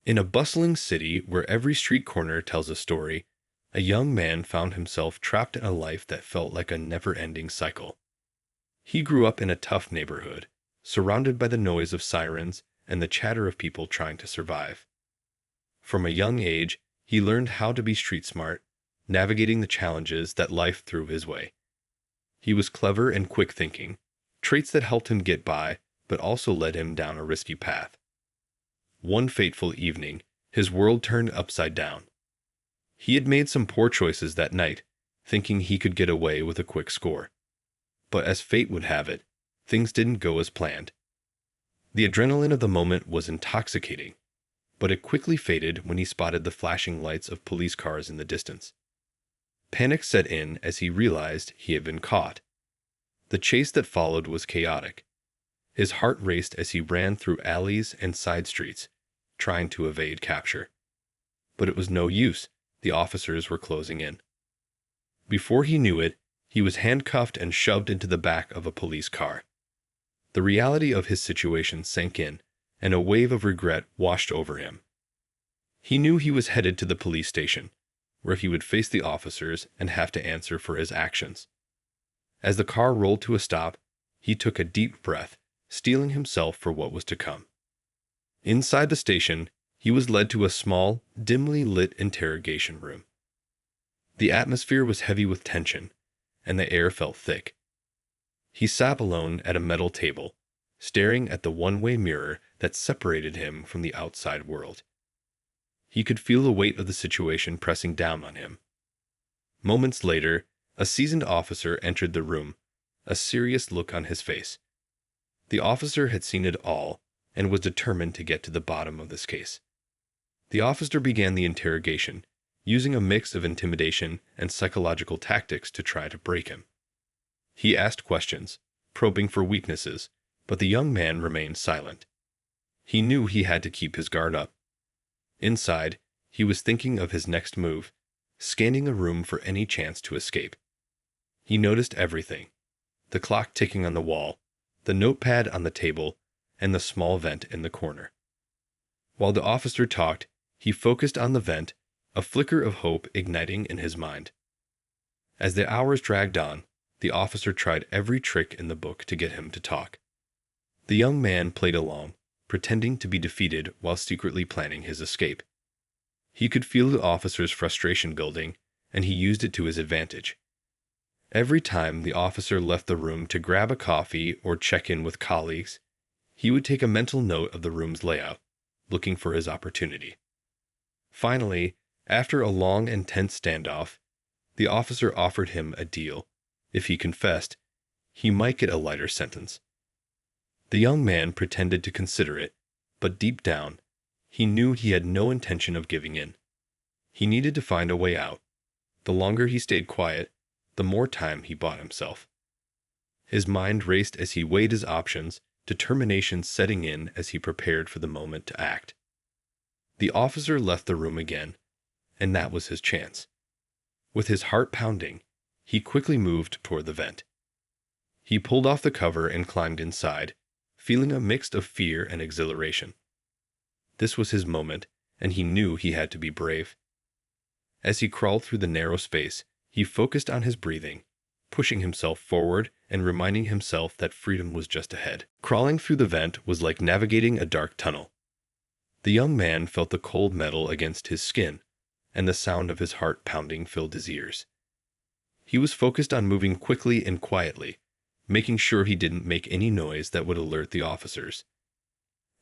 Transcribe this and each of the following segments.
In a bustling city where every street corner tells a story, a young man found himself trapped in a life that felt like a never-ending cycle. He grew up in a tough neighborhood, surrounded by the noise of sirens and the chatter of people trying to survive. From a young age, he learned how to be street smart, navigating the challenges that life threw his way. He was clever and quick thinking, traits that helped him get by, but also led him down a risky path. One fateful evening, his world turned upside down. He had made some poor choices that night, thinking he could get away with a quick score. But as fate would have it, things didn't go as planned. The adrenaline of the moment was intoxicating, but it quickly faded when he spotted the flashing lights of police cars in the distance. Panic set in as he realized he had been caught. The chase that followed was chaotic. His heart raced as he ran through alleys and side streets, trying to evade capture. But it was no use. The officers were closing in. Before he knew it, he was handcuffed and shoved into the back of a police car. The reality of his situation sank in, and a wave of regret washed over him. He knew he was headed to the police station, where he would face the officers and have to answer for his actions. As the car rolled to a stop, he took a deep breath, steeling himself for what was to come. Inside the station, he was led to a small, dimly lit interrogation room. The atmosphere was heavy with tension, and the air felt thick. He sat alone at a metal table, staring at the one-way mirror that separated him from the outside world. He could feel the weight of the situation pressing down on him. Moments later, a seasoned officer entered the room, a serious look on his face. The officer had seen it all and was determined to get to the bottom of this case. The officer began the interrogation, using a mix of intimidation and psychological tactics to try to break him. He asked questions, probing for weaknesses, but the young man remained silent. He knew he had to keep his guard up. Inside, he was thinking of his next move, scanning a room for any chance to escape. He noticed everything: the clock ticking on the wall, the notepad on the table, and the small vent in the corner. While the officer talked, he focused on the vent, a flicker of hope igniting in his mind. As the hours dragged on, the officer tried every trick in the book to get him to talk. The young man played along, pretending to be defeated while secretly planning his escape. He could feel the officer's frustration building, and he used it to his advantage. Every time the officer left the room to grab a coffee or check in with colleagues, he would take a mental note of the room's layout, looking for his opportunity. Finally, after a long and tense standoff, the officer offered him a deal. If he confessed, he might get a lighter sentence. The young man pretended to consider it, but deep down, he knew he had no intention of giving in. He needed to find a way out. The longer he stayed quiet, the more time he bought himself. His mind raced as he weighed his options, determination setting in as he prepared for the moment to act. The officer left the room again, and that was his chance. With his heart pounding, he quickly moved toward the vent. He pulled off the cover and climbed inside, feeling a mix of fear and exhilaration. This was his moment, and he knew he had to be brave. As he crawled through the narrow space, he focused on his breathing, pushing himself forward and reminding himself that freedom was just ahead. Crawling through the vent was like navigating a dark tunnel. The young man felt the cold metal against his skin, and the sound of his heart pounding filled his ears. He was focused on moving quickly and quietly, making sure he didn't make any noise that would alert the officers.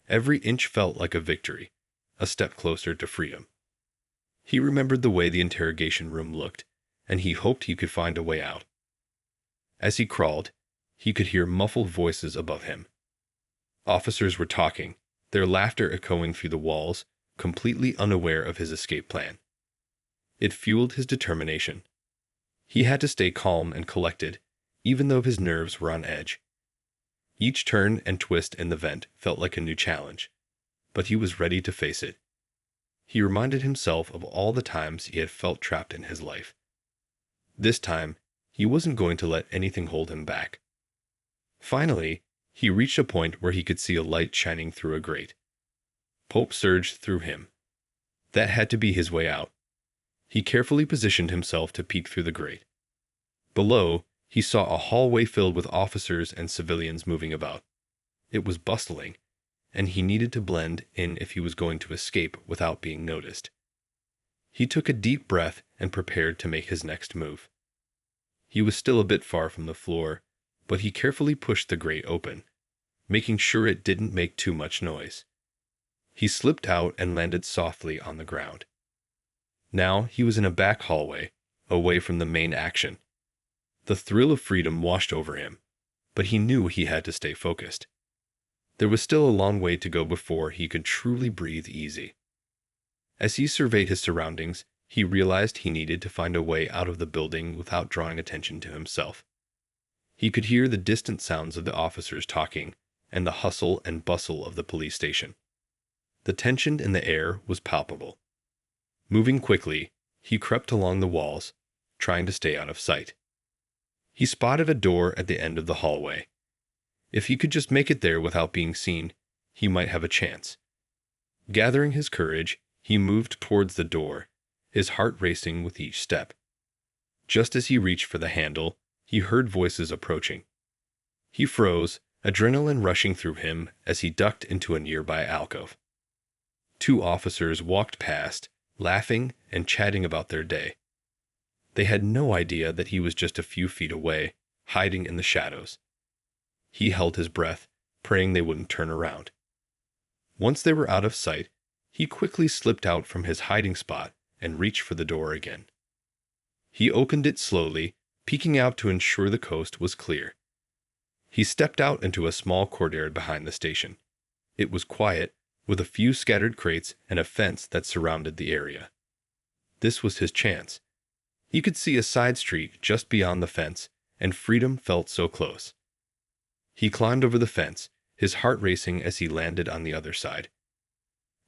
Every inch felt like a victory, a step closer to freedom. He remembered the way the interrogation room looked, and he hoped he could find a way out. As he crawled, he could hear muffled voices above him. Officers were talking, their laughter echoing through the walls, completely unaware of his escape plan. It fueled his determination. He had to stay calm and collected, even though his nerves were on edge. Each turn and twist in the vent felt like a new challenge, but he was ready to face it. He reminded himself of all the times he had felt trapped in his life. This time, he wasn't going to let anything hold him back. Finally, he reached a point where he could see a light shining through a grate. Hope surged through him, That had to be his way out. He carefully positioned himself to peek through the grate. Below, he saw a hallway filled with officers and civilians moving about. It was bustling, and he needed to blend in if he was going to escape without being noticed. He took a deep breath and prepared to make his next move. He was still a bit far from the floor, but he carefully pushed the grate open, making sure it didn't make too much noise. He slipped out and landed softly on the ground. Now he was in a back hallway, away from the main action. The thrill of freedom washed over him, but he knew he had to stay focused. There was still a long way to go before he could truly breathe easy. As he surveyed his surroundings, he realized he needed to find a way out of the building without drawing attention to himself. He could hear the distant sounds of the officers talking and the hustle and bustle of the police station. The tension in the air was palpable. Moving quickly, he crept along the walls, trying to stay out of sight. He spotted a door at the end of the hallway. If he could just make it there without being seen, he might have a chance. Gathering his courage, he moved towards the door, his heart racing with each step. Just as he reached for the handle, he heard voices approaching. He froze, adrenaline rushing through him as he ducked into a nearby alcove. 2 officers walked past, laughing and chatting about their day. They had no idea that he was just a few feet away, hiding in the shadows. He held his breath, praying they wouldn't turn around. Once they were out of sight, he quickly slipped out from his hiding spot and reached for the door again. He opened it slowly, peeking out to ensure the coast was clear. He stepped out into a small courtyard behind the station. It was quiet, with a few scattered crates and a fence that surrounded the area. This was his chance. He could see a side street just beyond the fence, and freedom felt so close. He climbed over the fence, his heart racing as he landed on the other side.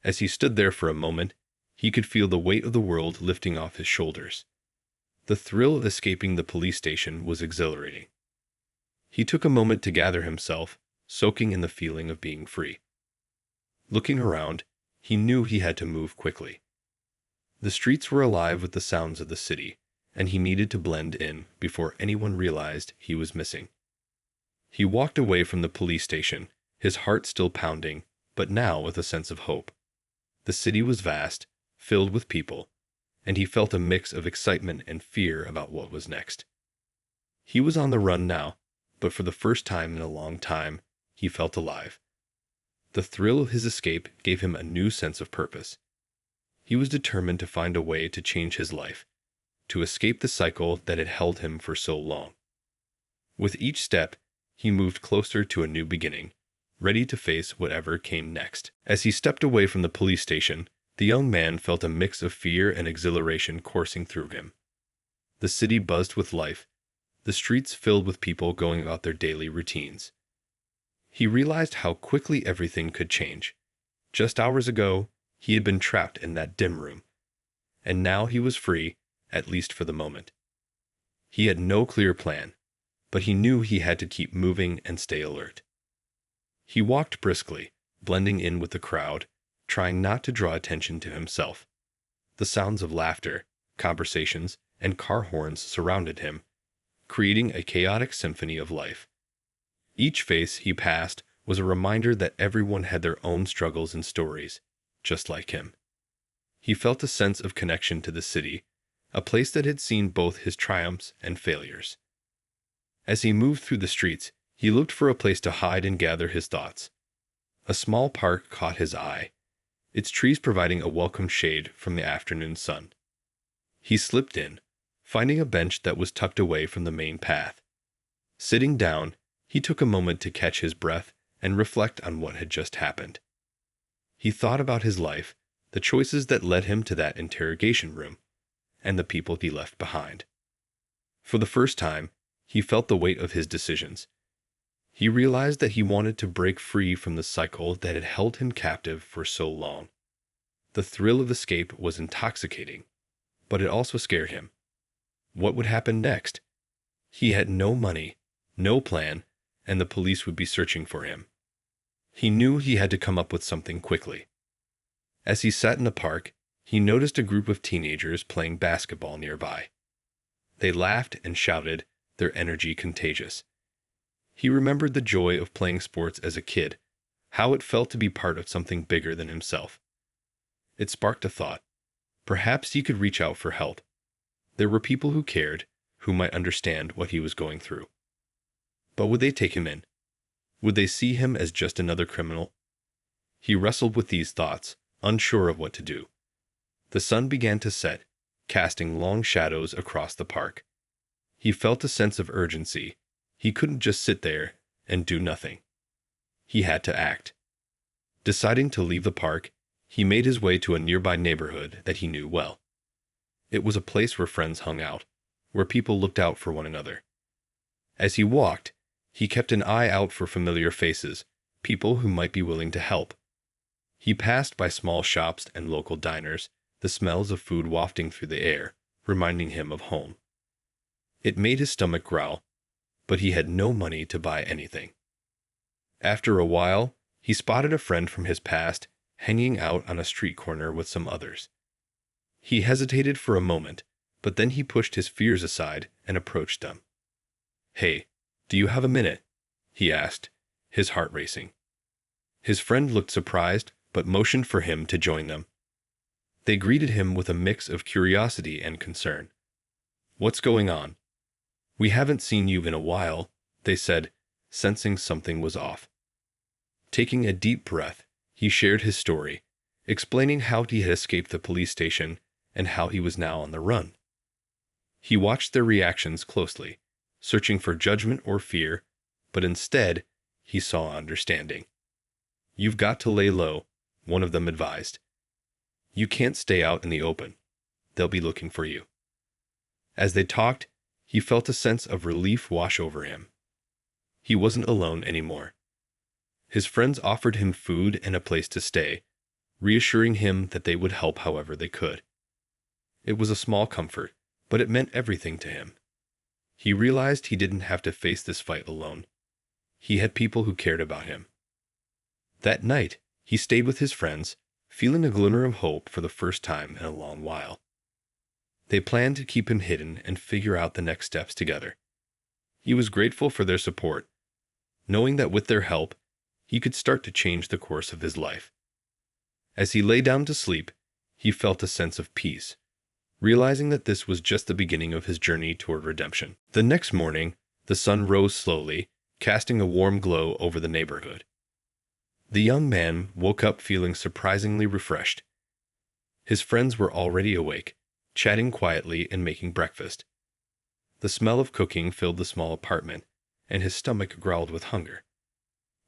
As he stood there for a moment, he could feel the weight of the world lifting off his shoulders. The thrill of escaping the police station was exhilarating. He took a moment to gather himself, soaking in the feeling of being free. Looking around, he knew he had to move quickly. The streets were alive with the sounds of the city, and he needed to blend in before anyone realized he was missing. He walked away from the police station, his heart still pounding, but now with a sense of hope. The city was vast, filled with people, and he felt a mix of excitement and fear about what was next. He was on the run now, but for the first time in a long time, he felt alive. The thrill of his escape gave him a new sense of purpose. He was determined to find a way to change his life, to escape the cycle that had held him for so long. With each step, he moved closer to a new beginning, ready to face whatever came next. As he stepped away from the police station, the young man felt a mix of fear and exhilaration coursing through him. The city buzzed with life, the streets filled with people going about their daily routines. He realized how quickly everything could change. Just hours ago, he had been trapped in that dim room, and now he was free, at least for the moment. He had no clear plan, but he knew he had to keep moving and stay alert. He walked briskly, blending in with the crowd, trying not to draw attention to himself. The sounds of laughter, conversations, and car horns surrounded him, creating a chaotic symphony of life. Each face he passed was a reminder that everyone had their own struggles and stories, just like him. He felt a sense of connection to the city, a place that had seen both his triumphs and failures. As he moved through the streets, he looked for a place to hide and gather his thoughts. A small park caught his eye, its trees providing a welcome shade from the afternoon sun. He slipped in, finding a bench that was tucked away from the main path. Sitting down, he took a moment to catch his breath and reflect on what had just happened. He thought about his life, the choices that led him to that interrogation room, and the people he left behind. For the first time, he felt the weight of his decisions. He realized that he wanted to break free from the cycle that had held him captive for so long. The thrill of escape was intoxicating, but it also scared him. What would happen next? He had no money, no plan, and the police would be searching for him. He knew he had to come up with something quickly. As he sat in the park, He noticed a group of teenagers playing basketball nearby. They laughed and shouted, their energy contagious. He remembered the joy of playing sports as a kid, how it felt to be part of something bigger than himself. It sparked a thought. Perhaps he could reach out for help. There were people who cared, who might understand what he was going through. But would they take him in? Would they see him as just another criminal? He wrestled with these thoughts, unsure of what to do. The sun began to set, casting long shadows across the park. He felt a sense of urgency. He couldn't just sit there and do nothing. He had to act. Deciding to leave the park, he made his way to a nearby neighborhood that he knew well. It was a place where friends hung out, where people looked out for one another. As he walked, he kept an eye out for familiar faces, people who might be willing to help. He passed by small shops and local diners, the smells of food wafting through the air, reminding him of home. It made his stomach growl, but he had no money to buy anything. After a while, he spotted a friend from his past hanging out on a street corner with some others. He hesitated for a moment, but then he pushed his fears aside and approached them. "Hey, do you have a minute?" he asked, his heart racing. His friend looked surprised, but motioned for him to join them. They greeted him with a mix of curiosity and concern. "What's going on?" "We haven't seen you in a while," they said, sensing something was off. Taking a deep breath, he shared his story, explaining how he had escaped the police station and how he was now on the run. He watched their reactions closely, searching for judgment or fear, but instead, he saw understanding. "You've got to lay low," one of them advised. "You can't stay out in the open. They'll be looking for you." As they talked, he felt a sense of relief wash over him. He wasn't alone anymore. His friends offered him food and a place to stay, reassuring him that they would help however they could. It was a small comfort, but it meant everything to him. He realized he didn't have to face this fight alone. He had people who cared about him. That night, he stayed with his friends, feeling a glimmer of hope for the first time in a long while. They planned to keep him hidden and figure out the next steps together. He was grateful for their support, knowing that with their help, he could start to change the course of his life. As he lay down to sleep, he felt a sense of peace, realizing that this was just the beginning of his journey toward redemption. The next morning, the sun rose slowly, casting a warm glow over the neighborhood. The young man woke up feeling surprisingly refreshed. His friends were already awake, chatting quietly and making breakfast. The smell of cooking filled the small apartment, and his stomach growled with hunger.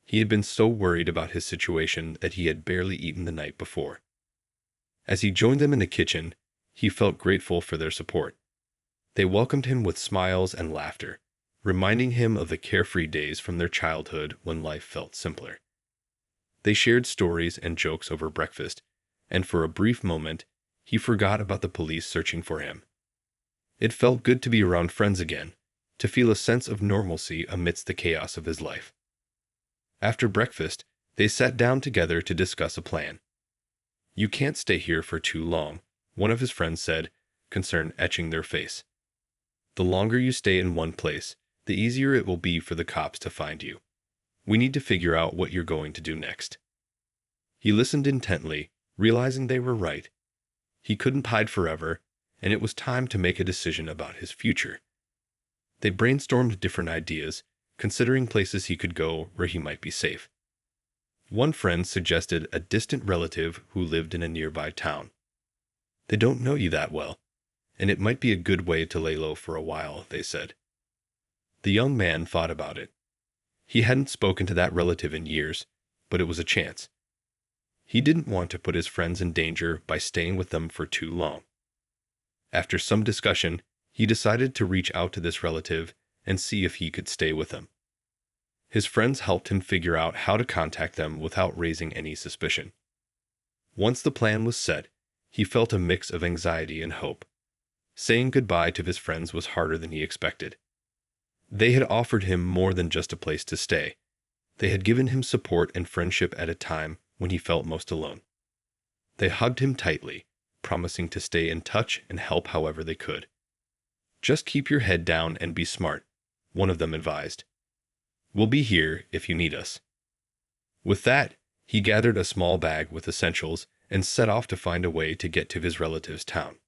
He had been so worried about his situation that he had barely eaten the night before. As he joined them in the kitchen, he felt grateful for their support. They welcomed him with smiles and laughter, reminding him of the carefree days from their childhood when life felt simpler. They shared stories and jokes over breakfast, and for a brief moment, he forgot about the police searching for him. It felt good to be around friends again, to feel a sense of normalcy amidst the chaos of his life. After breakfast, they sat down together to discuss a plan. "You can't stay here for too long," one of his friends said, concern etching their face. "The longer you stay in one place, the easier it will be for the cops to find you. We need to figure out what you're going to do next." He listened intently, realizing they were right. He couldn't hide forever, and it was time to make a decision about his future. They brainstormed different ideas, considering places he could go where he might be safe. One friend suggested a distant relative who lived in a nearby town. "They don't know you that well, and it might be a good way to lay low for a while," they said. The young man thought about it. He hadn't spoken to that relative in years, but it was a chance. He didn't want to put his friends in danger by staying with them for too long. After some discussion, he decided to reach out to this relative and see if he could stay with them. His friends helped him figure out how to contact them without raising any suspicion. Once the plan was set, he felt a mix of anxiety and hope. Saying goodbye to his friends was harder than he expected. They had offered him more than just a place to stay. They had given him support and friendship at a time when he felt most alone. They hugged him tightly, promising to stay in touch and help however they could. "Just keep your head down and be smart," one of them advised. "We'll be here if you need us." With that, he gathered a small bag with essentials and set off to find a way to get to his relative's town.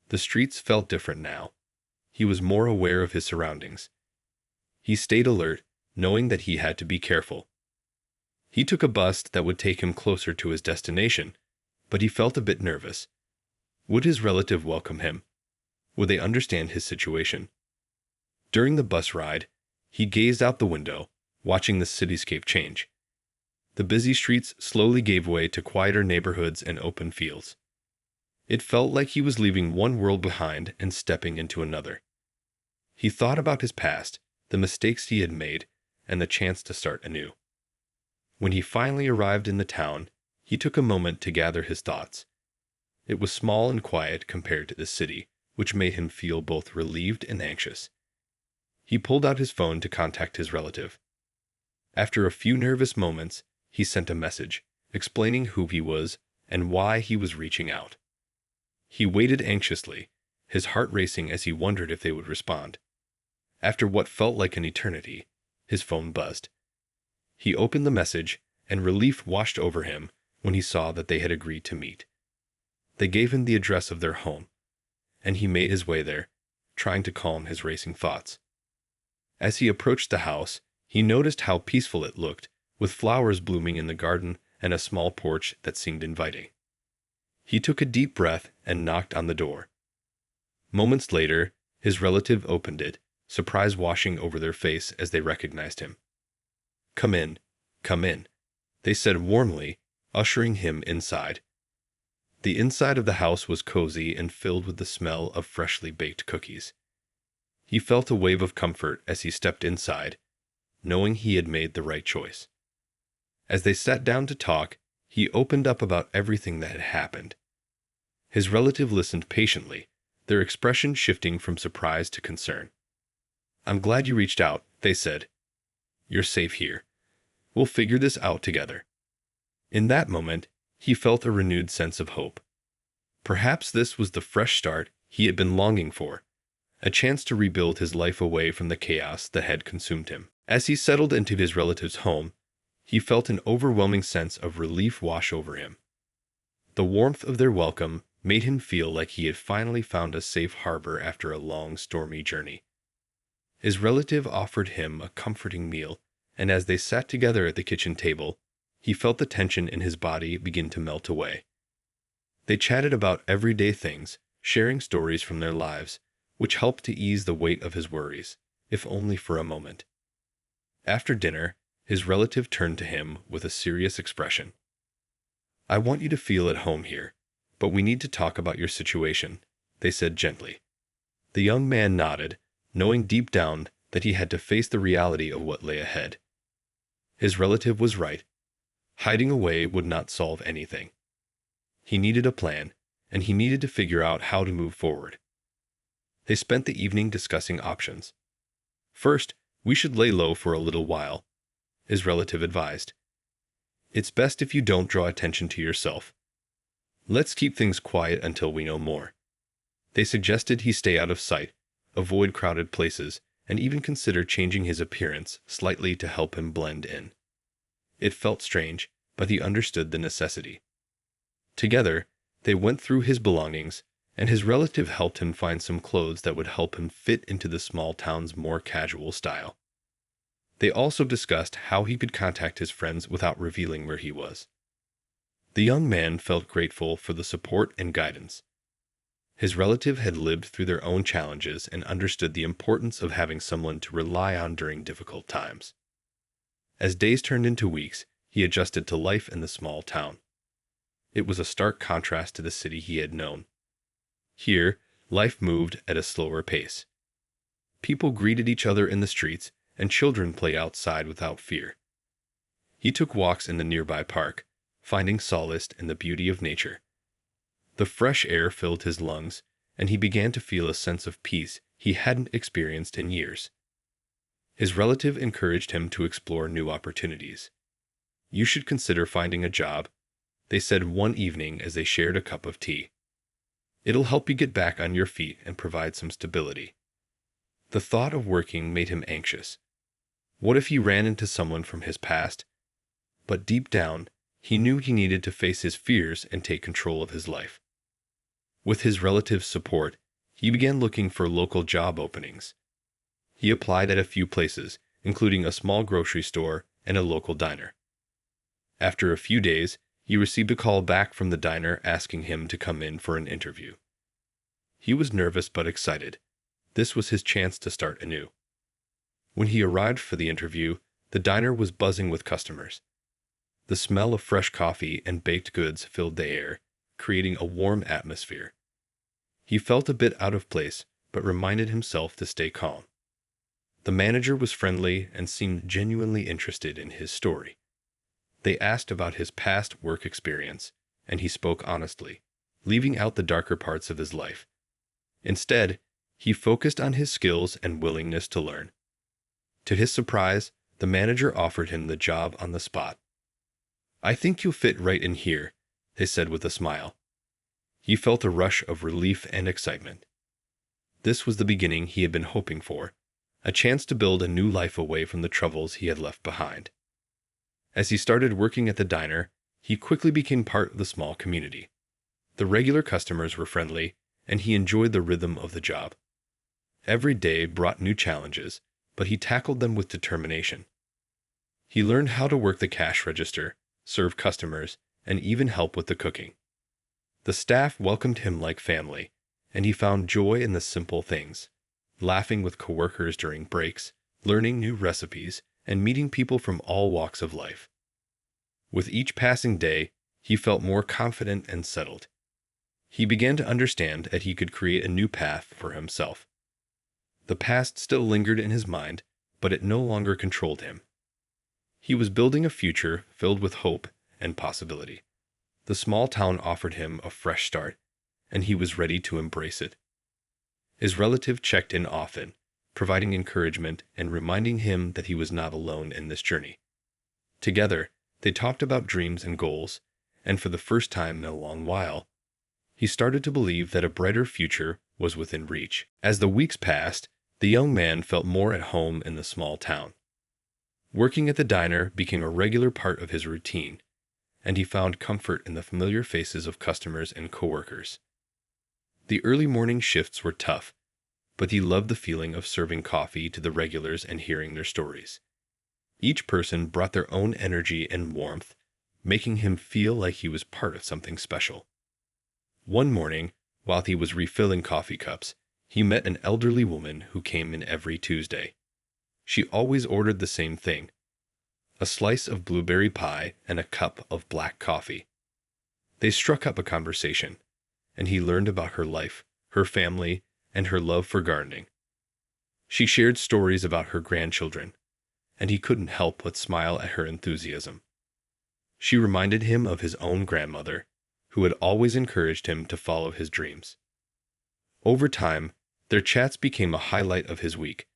The streets felt different now. He was more aware of his surroundings. He stayed alert, knowing that he had to be careful. He took a bus that would take him closer to his destination, but he felt a bit nervous. Would his relative welcome him? Would they understand his situation? During the bus ride, he gazed out the window, watching the cityscape change. The busy streets slowly gave way to quieter neighborhoods and open fields. It felt like he was leaving one world behind and stepping into another. He thought about his past, the mistakes he had made, and the chance to start anew. When he finally arrived in the town, he took a moment to gather his thoughts. It was small and quiet compared to the city, which made him feel both relieved and anxious. He pulled out his phone to contact his relative. After a few nervous moments, he sent a message, explaining who he was and why he was reaching out. He waited anxiously, his heart racing as he wondered if they would respond. After what felt like an eternity, his phone buzzed. He opened the message, and relief washed over him when he saw that they had agreed to meet. They gave him the address of their home, and he made his way there, trying to calm his racing thoughts. As he approached the house, he noticed how peaceful it looked, with flowers blooming in the garden and a small porch that seemed inviting. He took a deep breath and knocked on the door. Moments later, his relative opened it, surprise washing over their face as they recognized him. "Come in, come in," they said warmly, ushering him inside. The inside of the house was cozy and filled with the smell of freshly baked cookies. He felt a wave of comfort as he stepped inside, knowing he had made the right choice. As they sat down to talk, he opened up about everything that had happened. His relative listened patiently, their expression shifting from surprise to concern. "I'm glad you reached out," they said. "You're safe here. We'll figure this out together." In that moment, he felt a renewed sense of hope. Perhaps this was the fresh start he had been longing for, a chance to rebuild his life away from the chaos that had consumed him. As he settled into his relative's home, he felt an overwhelming sense of relief wash over him. The warmth of their welcome made him feel like he had finally found a safe harbor after a long, stormy journey. His relative offered him a comforting meal, and as they sat together at the kitchen table, he felt the tension in his body begin to melt away. They chatted about everyday things, sharing stories from their lives, which helped to ease the weight of his worries, if only for a moment. After dinner, his relative turned to him with a serious expression. "I want you to feel at home here, but we need to talk about your situation," they said gently. The young man nodded, knowing deep down that he had to face the reality of what lay ahead. His relative was right. Hiding away would not solve anything. He needed a plan, and he needed to figure out how to move forward. They spent the evening discussing options. "First, we should lay low for a little while," his relative advised. "It's best if you don't draw attention to yourself. Let's keep things quiet until we know more." They suggested he stay out of sight, avoid crowded places, and even consider changing his appearance slightly to help him blend in. It felt strange, but he understood the necessity. Together, they went through his belongings, and his relative helped him find some clothes that would help him fit into the small town's more casual style. They also discussed how he could contact his friends without revealing where he was. The young man felt grateful for the support and guidance. His relative had lived through their own challenges and understood the importance of having someone to rely on during difficult times. As days turned into weeks, he adjusted to life in the small town. It was a stark contrast to the city he had known. Here, life moved at a slower pace. People greeted each other in the streets, and children played outside without fear. He took walks in the nearby park, finding solace in the beauty of nature. The fresh air filled his lungs, and he began to feel a sense of peace he hadn't experienced in years. His relative encouraged him to explore new opportunities. "You should consider finding a job," they said one evening as they shared a cup of tea. It'll help you get back on your feet and provide some stability. The thought of working made him anxious. What if he ran into someone from his past? But deep down, he knew he needed to face his fears and take control of his life. With his relatives' support, he began looking for local job openings. He applied at a few places, including a small grocery store and a local diner. After a few days, he received a call back from the diner asking him to come in for an interview. He was nervous but excited. This was his chance to start anew. When he arrived for the interview, the diner was buzzing with customers. The smell of fresh coffee and baked goods filled the air, creating a warm atmosphere. He felt a bit out of place, but reminded himself to stay calm. The manager was friendly and seemed genuinely interested in his story. They asked about his past work experience, and he spoke honestly, leaving out the darker parts of his life. Instead, he focused on his skills and willingness to learn. To his surprise, the manager offered him the job on the spot. "I think you'll fit right in here," they said with a smile. He felt a rush of relief and excitement. This was the beginning he had been hoping for, a chance to build a new life away from the troubles he had left behind. As he started working at the diner, he quickly became part of the small community. The regular customers were friendly, and he enjoyed the rhythm of the job. Every day brought new challenges, but he tackled them with determination. He learned how to work the cash register, serve customers, and even help with the cooking. The staff welcomed him like family, and he found joy in the simple things, laughing with coworkers during breaks, learning new recipes, and meeting people from all walks of life. With each passing day, he felt more confident and settled. He began to understand that he could create a new path for himself. The past still lingered in his mind, but it no longer controlled him. He was building a future filled with hope and possibility. The small town offered him a fresh start, and he was ready to embrace it. His relative checked in often, providing encouragement and reminding him that he was not alone in this journey. Together, they talked about dreams and goals, and for the first time in a long while, he started to believe that a brighter future was within reach. As the weeks passed, the young man felt more at home in the small town. Working at the diner became a regular part of his routine, and he found comfort in the familiar faces of customers and coworkers. The early morning shifts were tough, but he loved the feeling of serving coffee to the regulars and hearing their stories. Each person brought their own energy and warmth, making him feel like he was part of something special. One morning, while he was refilling coffee cups, he met an elderly woman who came in every Tuesday. She always ordered the same thing: a slice of blueberry pie and a cup of black coffee. They struck up a conversation, and he learned about her life, her family, and her love for gardening. She shared stories about her grandchildren, and he couldn't help but smile at her enthusiasm. She reminded him of his own grandmother, who had always encouraged him to follow his dreams. Over time, their chats became a highlight of his week.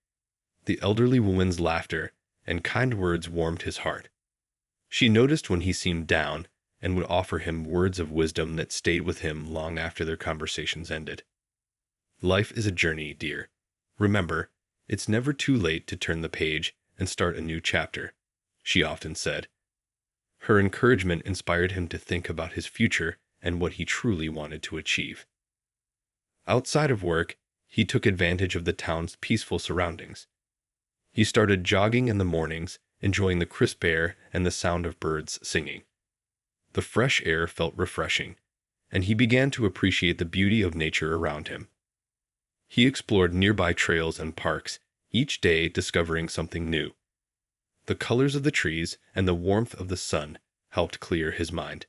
The elderly woman's laughter and kind words warmed his heart. She noticed when he seemed down and would offer him words of wisdom that stayed with him long after their conversations ended. "Life is a journey, dear. Remember, it's never too late to turn the page and start a new chapter," she often said. Her encouragement inspired him to think about his future and what he truly wanted to achieve. Outside of work, he took advantage of the town's peaceful surroundings. He started jogging in the mornings, enjoying the crisp air and the sound of birds singing. The fresh air felt refreshing, and he began to appreciate the beauty of nature around him. He explored nearby trails and parks, each day discovering something new. The colors of the trees and the warmth of the sun helped clear his mind.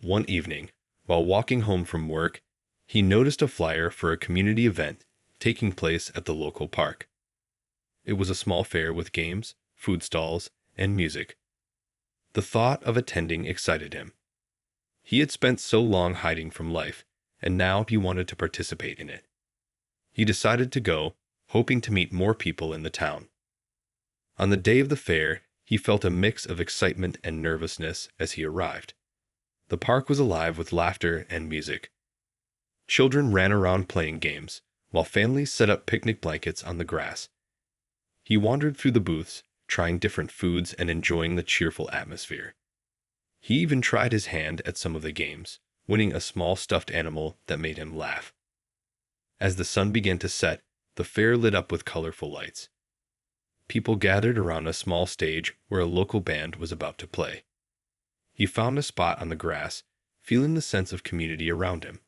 One evening, while walking home from work, he noticed a flyer for a community event taking place at the local park. It was a small fair with games, food stalls, and music. The thought of attending excited him. He had spent so long hiding from life, and now he wanted to participate in it. He decided to go, hoping to meet more people in the town. On the day of the fair, he felt a mix of excitement and nervousness as he arrived. The park was alive with laughter and music. Children ran around playing games, while families set up picnic blankets on the grass. He wandered through the booths, trying different foods and enjoying the cheerful atmosphere. He even tried his hand at some of the games, winning a small stuffed animal that made him laugh. As the sun began to set, the fair lit up with colorful lights. People gathered around a small stage where a local band was about to play. He found a spot on the grass, feeling the sense of community around him.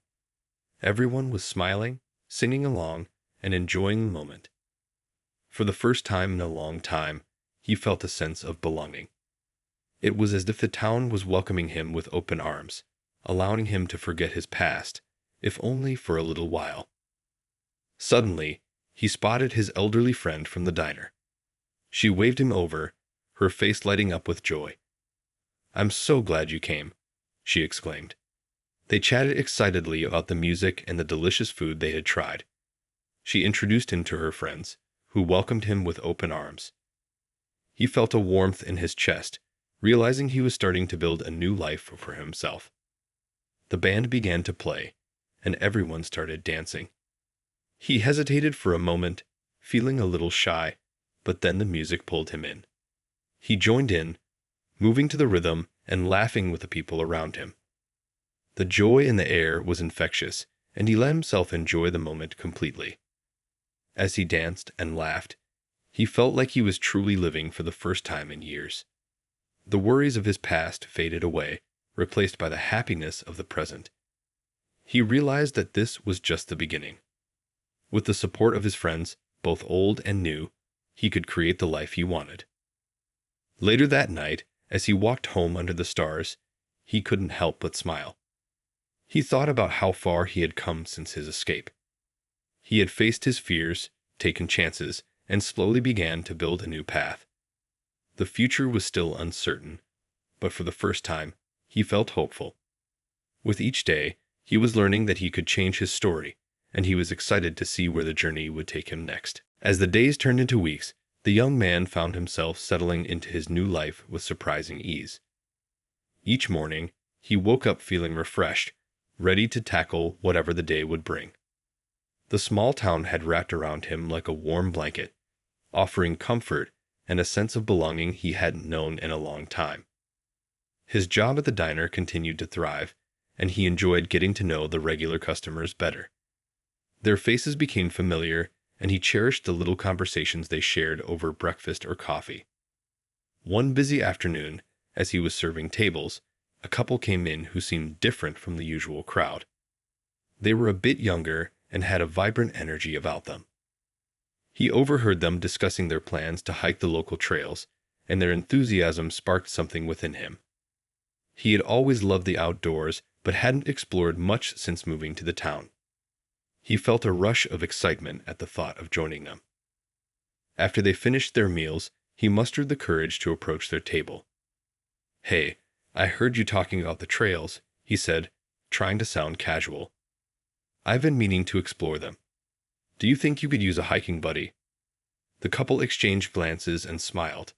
Everyone was smiling, singing along, and enjoying the moment. For the first time in a long time, he felt a sense of belonging. It was as if the town was welcoming him with open arms, allowing him to forget his past, if only for a little while. Suddenly, he spotted his elderly friend from the diner. She waved him over, her face lighting up with joy. "I'm so glad you came," she exclaimed. They chatted excitedly about the music and the delicious food they had tried. She introduced him to her friends, who welcomed him with open arms. He felt a warmth in his chest, realizing he was starting to build a new life for himself. The band began to play, and everyone started dancing. He hesitated for a moment, feeling a little shy, but then the music pulled him in. He joined in, moving to the rhythm and laughing with the people around him. The joy in the air was infectious, and he let himself enjoy the moment completely. As he danced and laughed, he felt like he was truly living for the first time in years. The worries of his past faded away, replaced by the happiness of the present. He realized that this was just the beginning. With the support of his friends, both old and new, he could create the life he wanted. Later that night, as he walked home under the stars, he couldn't help but smile. He thought about how far he had come since his escape. He had faced his fears, taken chances, and slowly began to build a new path. The future was still uncertain, but for the first time, he felt hopeful. With each day, he was learning that he could change his story, and he was excited to see where the journey would take him next. As the days turned into weeks, the young man found himself settling into his new life with surprising ease. Each morning, he woke up feeling refreshed, ready to tackle whatever the day would bring. The small town had wrapped around him like a warm blanket, offering comfort and a sense of belonging he hadn't known in a long time. His job at the diner continued to thrive, and he enjoyed getting to know the regular customers better. Their faces became familiar, and he cherished the little conversations they shared over breakfast or coffee. One busy afternoon, as he was serving tables, a couple came in who seemed different from the usual crowd. They were a bit younger and had a vibrant energy about them. He overheard them discussing their plans to hike the local trails, and their enthusiasm sparked something within him. He had always loved the outdoors, but hadn't explored much since moving to the town. He felt a rush of excitement at the thought of joining them. After they finished their meals, he mustered the courage to approach their table. "Hey, I heard you talking about the trails," he said, trying to sound casual. "I've been meaning to explore them. Do you think you could use a hiking buddy?" The couple exchanged glances and smiled.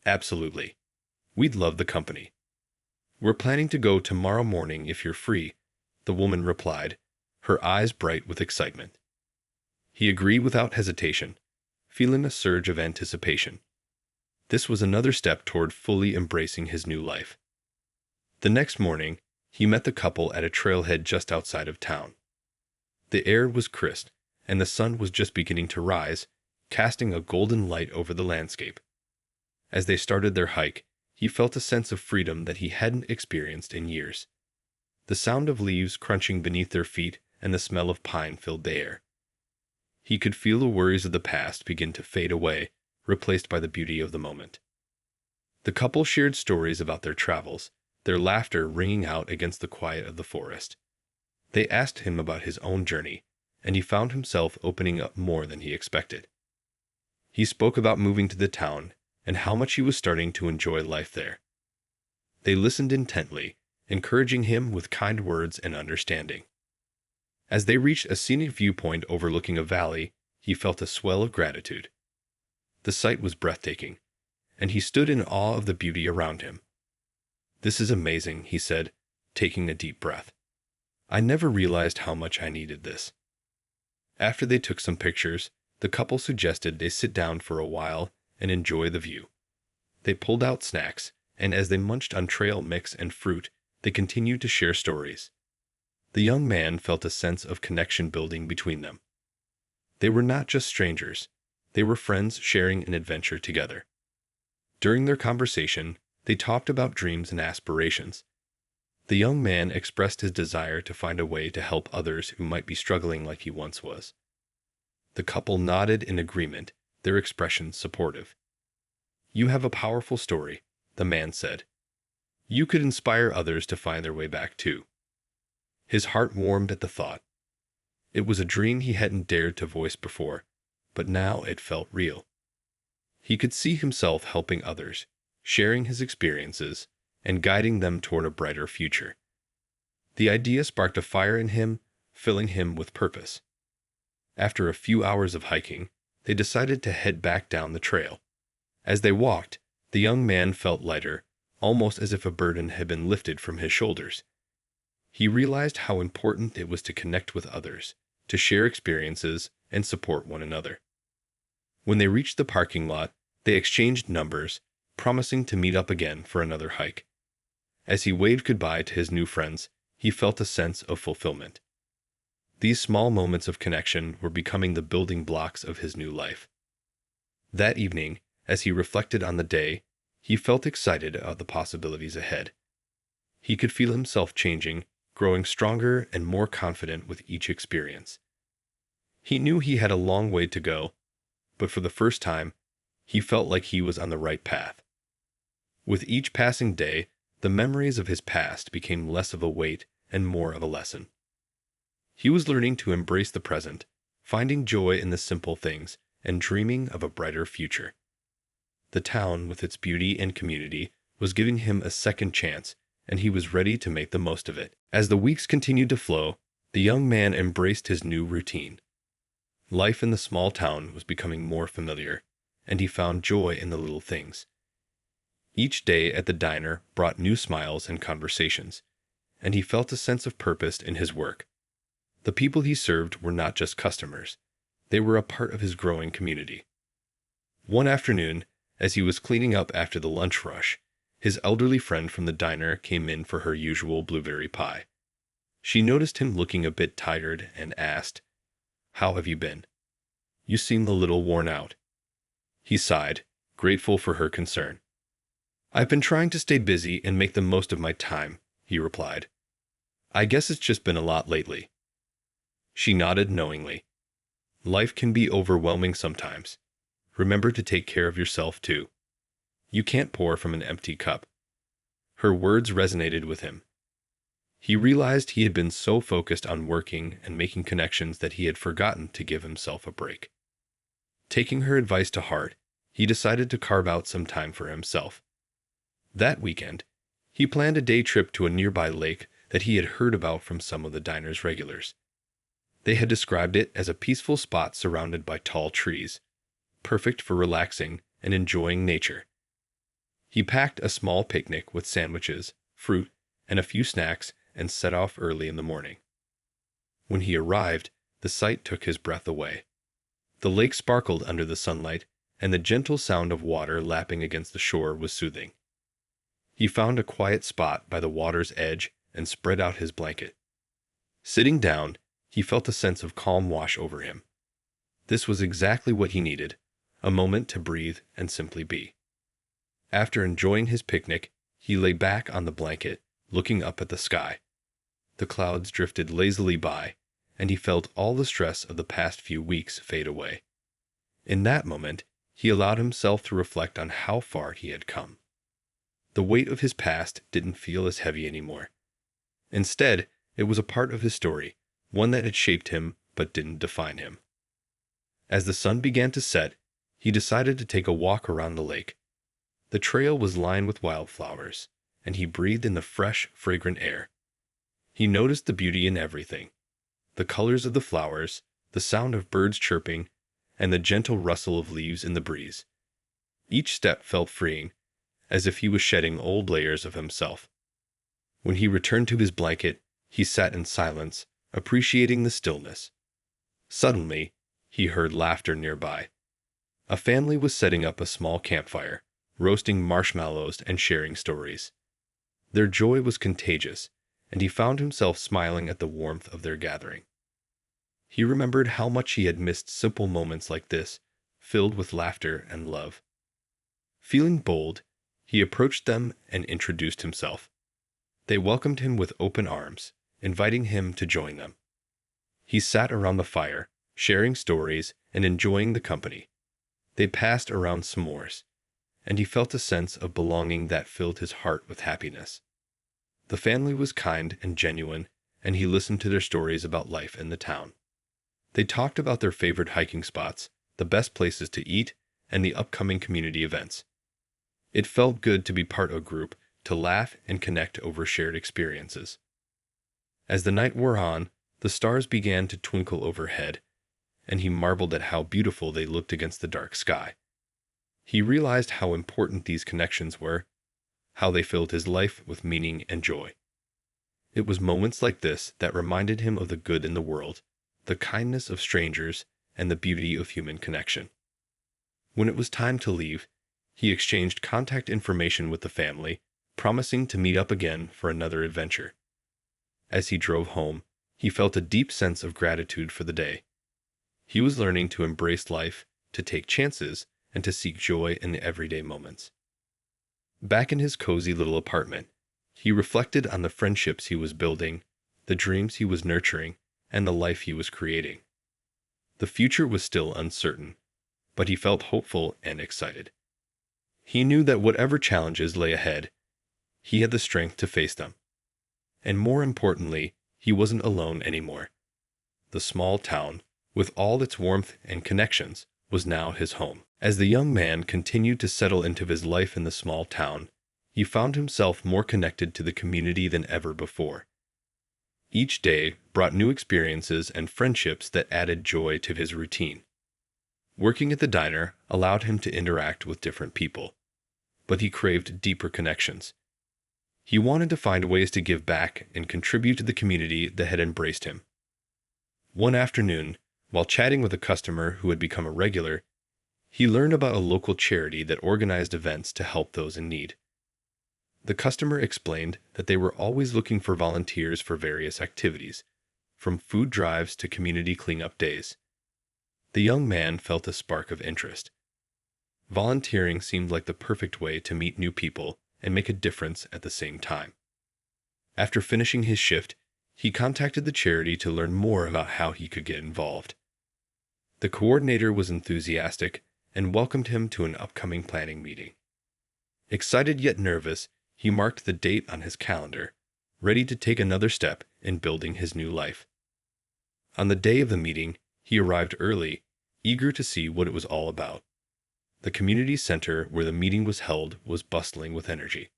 "Absolutely. We'd love the company." "We're planning to go tomorrow morning if you're free," the woman replied, her eyes bright with excitement. He agreed without hesitation, feeling a surge of anticipation. This was another step toward fully embracing his new life. The next morning, he met the couple at a trailhead just outside of town. The air was crisp, and the sun was just beginning to rise, casting a golden light over the landscape. As they started their hike, he felt a sense of freedom that he hadn't experienced in years. The sound of leaves crunching beneath their feet and the smell of pine filled the air. He could feel the worries of the past begin to fade away, replaced by the beauty of the moment. The couple shared stories about their travels, their laughter ringing out against the quiet of the forest. They asked him about his own journey, and he found himself opening up more than he expected. He spoke about moving to the town and how much he was starting to enjoy life there. They listened intently, encouraging him with kind words and understanding. As they reached a scenic viewpoint overlooking a valley, he felt a swell of gratitude. The sight was breathtaking, and he stood in awe of the beauty around him. "This is amazing," he said, taking a deep breath. I never realized how much I needed this. After they took some pictures, the couple suggested they sit down for a while and enjoy the view. They pulled out snacks, and as they munched on trail mix and fruit, they continued to share stories. The young man felt a sense of connection building between them. They were not just strangers, they were friends sharing an adventure together. During their conversation, they talked about dreams and aspirations. The young man expressed his desire to find a way to help others who might be struggling like he once was. The couple nodded in agreement, their expressions supportive. "You have a powerful story," the man said. "You could inspire others to find their way back too." His heart warmed at the thought. It was a dream he hadn't dared to voice before, but now it felt real. He could see himself helping others, sharing his experiences, and guiding them toward a brighter future. The idea sparked a fire in him, filling him with purpose. After a few hours of hiking, they decided to head back down the trail. As they walked, the young man felt lighter, almost as if a burden had been lifted from his shoulders. He realized how important it was to connect with others, to share experiences, and support one another. When they reached the parking lot, they exchanged numbers, promising to meet up again for another hike. As he waved goodbye to his new friends, he felt a sense of fulfillment. These small moments of connection were becoming the building blocks of his new life. That evening, as he reflected on the day, he felt excited about the possibilities ahead. He could feel himself changing, growing stronger and more confident with each experience. He knew he had a long way to go, but for the first time, he felt like he was on the right path. With each passing day, the memories of his past became less of a weight and more of a lesson. He was learning to embrace the present, finding joy in the simple things, and dreaming of a brighter future. The town, with its beauty and community, was giving him a second chance, and he was ready to make the most of it. As the weeks continued to flow, the young man embraced his new routine. Life in the small town was becoming more familiar, and he found joy in the little things. Each day at the diner brought new smiles and conversations, and he felt a sense of purpose in his work. The people he served were not just customers. They were a part of his growing community. One afternoon, as he was cleaning up after the lunch rush, his elderly friend from the diner came in for her usual blueberry pie. She noticed him looking a bit tired and asked, "How have you been? You seem a little worn out." He sighed, grateful for her concern. "I've been trying to stay busy and make the most of my time," he replied. "I guess it's just been a lot lately." She nodded knowingly. "Life can be overwhelming sometimes. Remember to take care of yourself too. You can't pour from an empty cup." Her words resonated with him. He realized he had been so focused on working and making connections that he had forgotten to give himself a break. Taking her advice to heart, he decided to carve out some time for himself. That weekend, he planned a day trip to a nearby lake that he had heard about from some of the diner's regulars. They had described it as a peaceful spot surrounded by tall trees, perfect for relaxing and enjoying nature. He packed a small picnic with sandwiches, fruit, and a few snacks and set off early in the morning. When he arrived, the sight took his breath away. The lake sparkled under the sunlight, and the gentle sound of water lapping against the shore was soothing. He found a quiet spot by the water's edge and spread out his blanket. Sitting down, he felt a sense of calm wash over him. This was exactly what he needed, a moment to breathe and simply be. After enjoying his picnic, he lay back on the blanket, looking up at the sky. The clouds drifted lazily by, and he felt all the stress of the past few weeks fade away. In that moment, he allowed himself to reflect on how far he had come. The weight of his past didn't feel as heavy anymore. Instead, it was a part of his story, one that had shaped him but didn't define him. As the sun began to set, he decided to take a walk around the lake. The trail was lined with wildflowers, and he breathed in the fresh, fragrant air. He noticed the beauty in everything: the colors of the flowers, the sound of birds chirping, and the gentle rustle of leaves in the breeze. Each step felt freeing, as if he was shedding old layers of himself. When he returned to his blanket, He sat in silence, appreciating the stillness. Suddenly, he heard laughter nearby. A family was setting up a small campfire, roasting marshmallows and sharing stories. Their joy was contagious, and he found himself smiling at the warmth of their gathering. He remembered how much he had missed simple moments like this, filled with laughter and love. Feeling bold, he approached them and introduced himself. They welcomed him with open arms, inviting him to join them. He sat around the fire, sharing stories and enjoying the company. They passed around s'mores, and he felt a sense of belonging that filled his heart with happiness. The family was kind and genuine, and he listened to their stories about life in the town. They talked about their favorite hiking spots, the best places to eat, and the upcoming community events. It felt good to be part of a group, to laugh and connect over shared experiences. As the night wore on, the stars began to twinkle overhead, and he marveled at how beautiful they looked against the dark sky. He realized how important these connections were, how they filled his life with meaning and joy. It was moments like this that reminded him of the good in the world, the kindness of strangers, and the beauty of human connection. When it was time to leave, he exchanged contact information with the family, promising to meet up again for another adventure. As he drove home, he felt a deep sense of gratitude for the day. He was learning to embrace life, to take chances, and to seek joy in the everyday moments. Back in his cozy little apartment, he reflected on the friendships he was building, the dreams he was nurturing, and the life he was creating. The future was still uncertain, but he felt hopeful and excited. He knew that whatever challenges lay ahead, he had the strength to face them. And more importantly, he wasn't alone anymore. The small town, with all its warmth and connections, was now his home. As the young man continued to settle into his life in the small town, he found himself more connected to the community than ever before. Each day brought new experiences and friendships that added joy to his routine. Working at the diner allowed him to interact with different people, but he craved deeper connections. He wanted to find ways to give back and contribute to the community that had embraced him. One afternoon, while chatting with a customer who had become a regular, he learned about a local charity that organized events to help those in need. The customer explained that they were always looking for volunteers for various activities, from food drives to community cleanup days. The young man felt a spark of interest. Volunteering seemed like the perfect way to meet new people and make a difference at the same time. After finishing his shift, he contacted the charity to learn more about how he could get involved. The coordinator was enthusiastic and welcomed him to an upcoming planning meeting. Excited yet nervous, he marked the date on his calendar, ready to take another step in building his new life. On the day of the meeting, he arrived early, eager to see what it was all about. The community center where the meeting was held was bustling with energy.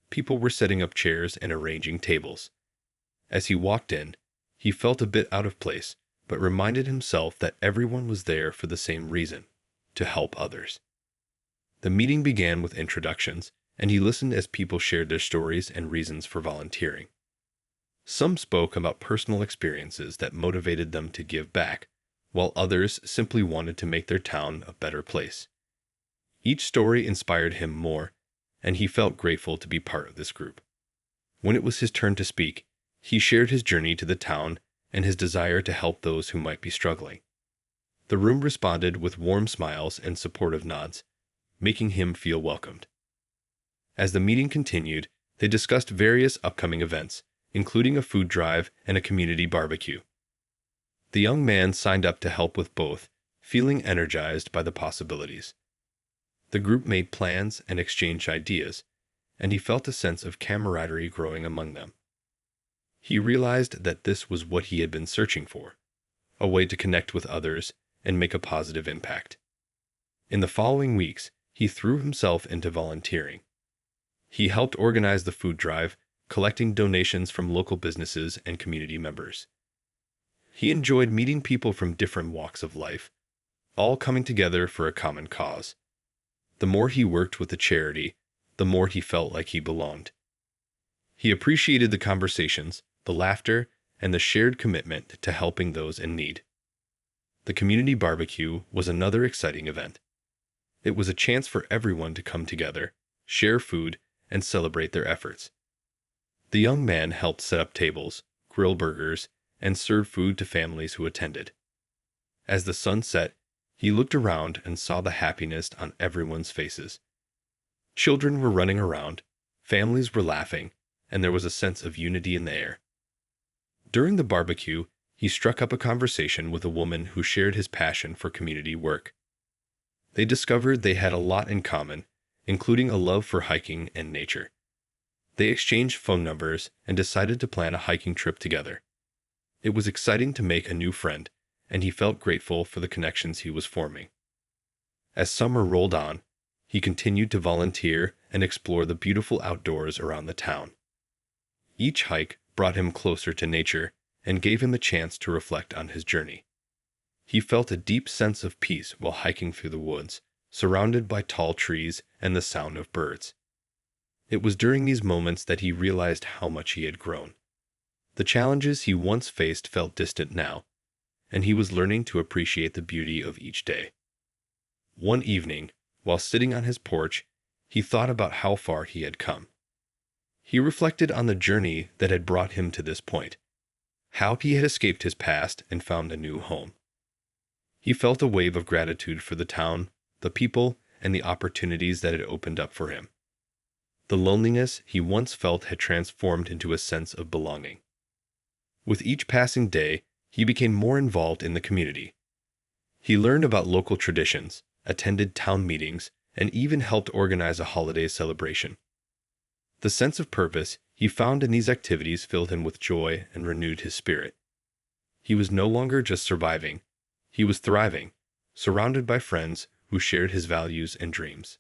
People were setting up chairs and arranging tables. As he walked in, he felt a bit out of place, but reminded himself that everyone was there for the same reason, to help others. The meeting began with introductions, and he listened as people shared their stories and reasons for volunteering. Some spoke about personal experiences that motivated them to give back, while others simply wanted to make their town a better place. Each story inspired him more, and he felt grateful to be part of this group. When it was his turn to speak, he shared his journey to the town and his desire to help those who might be struggling. The room responded with warm smiles and supportive nods, making him feel welcomed. As the meeting continued, they discussed various upcoming events, including a food drive and a community barbecue. The young man signed up to help with both, feeling energized by the possibilities. The group made plans and exchanged ideas, and he felt a sense of camaraderie growing among them. He realized that this was what he had been searching for, a way to connect with others and make a positive impact. In the following weeks, he threw himself into volunteering. He helped organize the food drive, collecting donations from local businesses and community members. He enjoyed meeting people from different walks of life, all coming together for a common cause. The more he worked with the charity, the more he felt like he belonged. He appreciated the conversations, the laughter, and the shared commitment to helping those in need. The community barbecue was another exciting event. It was a chance for everyone to come together, share food, and celebrate their efforts. The young man helped set up tables, grill burgers, and serve food to families who attended. As the sun set, he looked around and saw the happiness on everyone's faces. Children were running around, families were laughing, and there was a sense of unity in the air. During the barbecue, he struck up a conversation with a woman who shared his passion for community work. They discovered they had a lot in common, including a love for hiking and nature. They exchanged phone numbers and decided to plan a hiking trip together. It was exciting to make a new friend, and he felt grateful for the connections he was forming. As summer rolled on, he continued to volunteer and explore the beautiful outdoors around the town. Each hike brought him closer to nature and gave him a chance to reflect on his journey. He felt a deep sense of peace while hiking through the woods, surrounded by tall trees and the sound of birds. It was during these moments that he realized how much he had grown. The challenges he once faced felt distant now, and he was learning to appreciate the beauty of each day. One evening, while sitting on his porch, he thought about how far he had come. He reflected on the journey that had brought him to this point, how he had escaped his past and found a new home. He felt a wave of gratitude for the town, the people, and the opportunities that had opened up for him. The loneliness he once felt had transformed into a sense of belonging. With each passing day, he became more involved in the community. He learned about local traditions, attended town meetings, and even helped organize a holiday celebration. The sense of purpose he found in these activities filled him with joy and renewed his spirit. He was no longer just surviving, he was thriving, surrounded by friends who shared his values and dreams.